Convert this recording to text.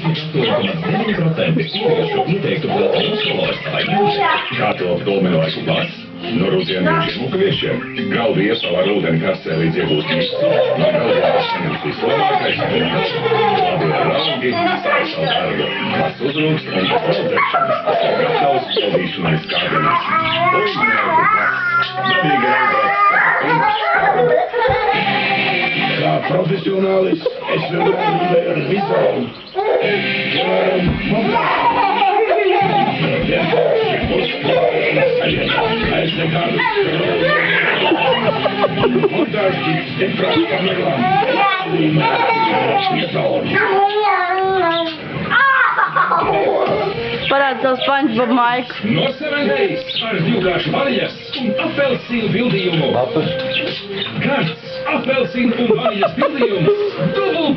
98,9% īpašu ieteiktu platības kaloris vai mūžīgi. Kā to dominošu pats? No rūtienīšiem un kviešiem. Galdu iesavā ar ūdeni kasē līdz iegūst visu. No galdiem saņems vislabākais punkts. Labi raugi, sākšau darbu. Kas uzrūks un paldzēšanas. Gatavs pildīšanai skādienās. Uznēku pats. Dabīgi raudāts kā profesionālis, es vienmēr gribēju ar visām. Es nekādu montāžģīts stipras kamerām. Parāda savu SpongeBob maiku. No 7 Days ar divkāršu vaniļas un apelsīnu pildījumu. Karsts apelsīnu un vaniļas pildījums. Dubult